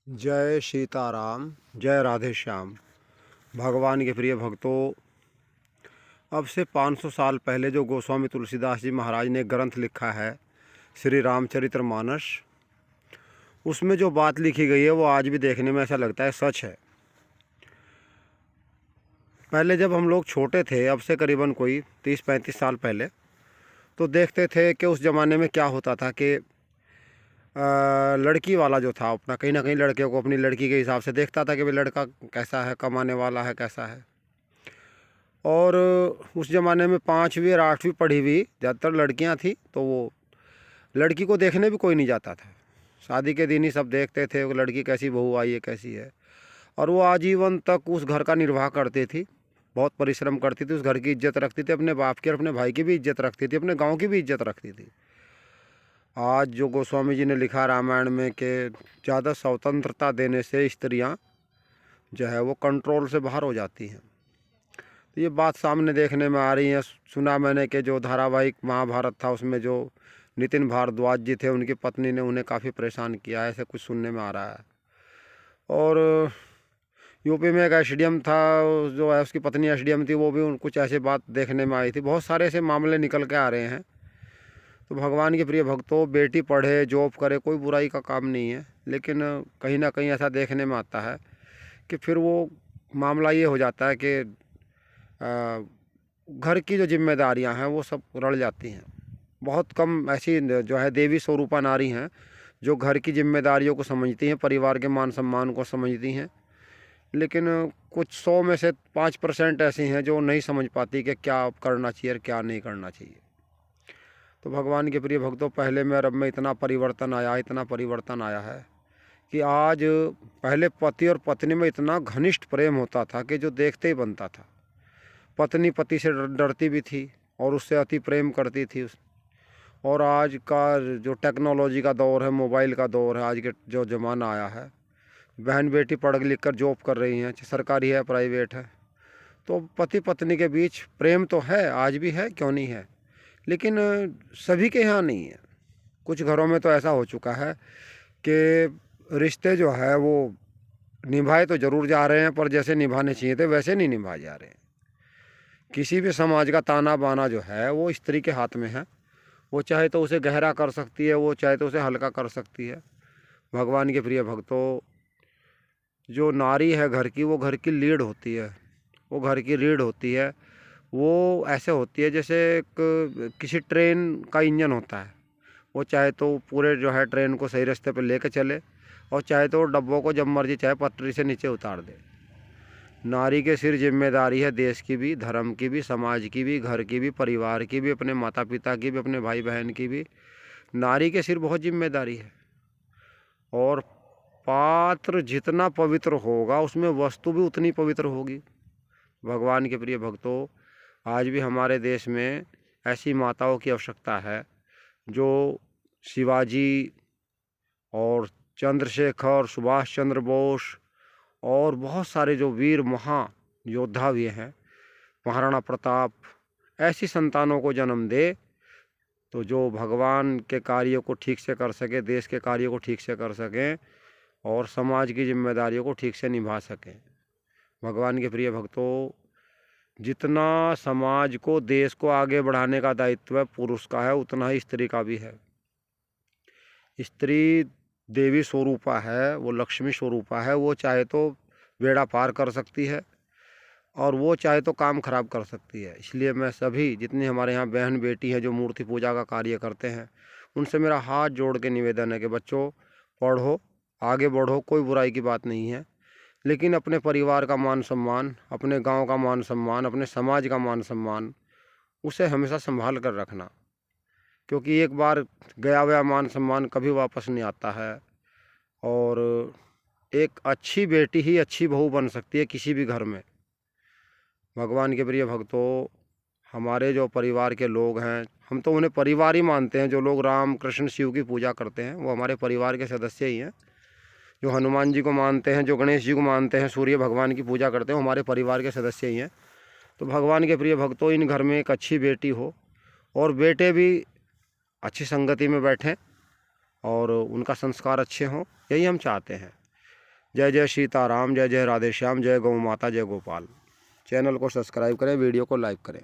जय सीताराम, जय राधे श्याम। भगवान के प्रिय भक्तों, अब से 500 साल पहले जो गोस्वामी तुलसीदास जी महाराज ने ग्रंथ लिखा है श्री रामचरितमानस, उसमें जो बात लिखी गई है वो आज भी देखने में ऐसा लगता है सच है। पहले जब हम लोग छोटे थे, अब से करीबन कोई 30-35 साल पहले, तो देखते थे कि उस ज़माने में क्या होता था कि लड़की वाला जो था अपना कहीं ना कहीं लड़के को अपनी लड़की के हिसाब से देखता था कि भाई लड़का कैसा है, कमाने वाला है, कैसा है। और उस ज़माने में 5वीं और 8वीं पढ़ी हुई ज़्यादातर लड़कियां थी, तो वो लड़की को देखने भी कोई नहीं जाता था। शादी के दिन ही सब देखते थे वो लड़की कैसी बहू आई है, कैसी है। और वो आजीवन तक उस घर का निर्वाह करती थी, बहुत परिश्रम करती थी, उस घर की इज्जत रखती थी, अपने बाप की और अपने भाई की भी इज्जत रखती थी, अपने गाँव की भी इज्जत रखती थी। आज जो गोस्वामी जी ने लिखा रामायण में कि ज़्यादा स्वतंत्रता देने से स्त्रियां जो है वो कंट्रोल से बाहर हो जाती हैं, तो ये बात सामने देखने में आ रही है। सुना मैंने कि जो धारावाहिक महाभारत था उसमें जो नितिन भारद्वाज जी थे, उनकी पत्नी ने उन्हें काफ़ी परेशान किया है, ऐसे कुछ सुनने में आ रहा है। और यूपी में एक एसडीएम था, जो है उसकी पत्नी एसडीएम थी, वो भी कुछ ऐसे बात देखने में आई थी। बहुत सारे ऐसे मामले निकल के आ रहे हैं। तो भगवान के प्रिय भक्तों, बेटी पढ़े जॉब करे कोई बुराई का काम नहीं है, लेकिन कहीं ना कहीं ऐसा देखने में आता है कि फिर वो मामला ये हो जाता है कि घर की जो जिम्मेदारियां हैं वो सब रड़ जाती हैं। बहुत कम ऐसी जो है देवी स्वरूपा नारी हैं जो घर की जिम्मेदारियों को समझती हैं, परिवार के मान सम्मान को समझती हैं। लेकिन कुछ 100 में से 5% ऐसी हैं जो नहीं समझ पाती कि क्या करना चाहिए और क्या नहीं करना चाहिए। तो भगवान के प्रिय भक्तों, पहले में और अब में इतना परिवर्तन आया, इतना परिवर्तन आया है कि आज पहले पति और पत्नी में इतना घनिष्ठ प्रेम होता था कि जो देखते ही बनता था। पत्नी पति से डरती भी थी और उससे अति प्रेम करती थी। और आज का जो टेक्नोलॉजी का दौर है, मोबाइल का दौर है, आज के जो ज़माना आया है, बहन बेटी पढ़ लिख कर जॉब कर रही हैं, सरकारी है प्राइवेट है, तो पति पत्नी के बीच प्रेम तो है, आज भी है, क्यों नहीं है। लेकिन सभी के यहाँ नहीं है। कुछ घरों में तो ऐसा हो चुका है कि रिश्ते जो है वो निभाए तो ज़रूर जा रहे हैं, पर जैसे निभाने चाहिए थे वैसे नहीं निभाए जा रहे हैं। किसी भी समाज का ताना बाना जो है वो स्त्री के हाथ में है। वो चाहे तो उसे गहरा कर सकती है, वो चाहे तो उसे हल्का कर सकती है। भगवान के प्रिय भक्तों, जो नारी है घर की, वो घर की लीड होती है, वो घर की रीढ़ होती है। वो ऐसे होती है जैसे एक किसी ट्रेन का इंजन होता है। वो चाहे तो पूरे जो है ट्रेन को सही रास्ते पर लेके चले, और चाहे तो डब्बों को जब मर्जी चाहे पटरी से नीचे उतार दे। नारी के सिर जिम्मेदारी है देश की भी, धर्म की भी, समाज की भी, घर की भी, परिवार की भी, अपने माता पिता की भी, अपने भाई बहन की भी। नारी के सिर बहुत जिम्मेदारी है। और पात्र जितना पवित्र होगा उसमें वस्तु भी उतनी पवित्र होगी। भगवान के प्रिय भक्तों, आज भी हमारे देश में ऐसी माताओं की आवश्यकता है जो शिवाजी और चंद्रशेखर, सुभाष चंद्र बोस और बहुत सारे जो वीर महा योद्धा भी हैं, महाराणा प्रताप, ऐसी संतानों को जन्म दे, तो जो भगवान के कार्यों को ठीक से कर सके, देश के कार्यों को ठीक से कर सकें और समाज की जिम्मेदारियों को ठीक से निभा सकें। भगवान के प्रिय भक्तों, जितना समाज को, देश को आगे बढ़ाने का दायित्व है पुरुष का है, उतना ही स्त्री का भी है। स्त्री देवी स्वरूपा है, वो लक्ष्मी स्वरूपा है। वो चाहे तो बेड़ा पार कर सकती है और वो चाहे तो काम खराब कर सकती है। इसलिए मैं सभी जितनी हमारे यहाँ बहन बेटी हैं जो मूर्ति पूजा का कार्य करते हैं, उनसे मेरा हाथ जोड़ के निवेदन है कि बच्चों, पढ़ो, आगे बढ़ो, कोई बुराई की बात नहीं है, लेकिन अपने परिवार का मान सम्मान, अपने गांव का मान सम्मान, अपने समाज का मान सम्मान, उसे हमेशा संभाल कर रखना। क्योंकि एक बार गया हुआ मान सम्मान कभी वापस नहीं आता है। और एक अच्छी बेटी ही अच्छी बहू बन सकती है किसी भी घर में। भगवान के प्रिय भक्तों, हमारे जो परिवार के लोग हैं, हम तो उन्हें परिवार ही मानते हैं। जो लोग राम कृष्ण शिव की पूजा करते हैं वो हमारे परिवार के सदस्य ही हैं। जो हनुमान जी को मानते हैं, जो गणेश जी को मानते हैं, सूर्य भगवान की पूजा करते हैं, वो हमारे परिवार के सदस्य ही हैं। तो भगवान के प्रिय भक्तों, इन घर में एक अच्छी बेटी हो और बेटे भी अच्छी संगति में बैठें और उनका संस्कार अच्छे हों, यही हम चाहते हैं। जय जय सीताराम, जय जय राधे श्याम, जय गौ माता, जय गोपाल। चैनल को सब्सक्राइब करें, वीडियो को लाइक करें।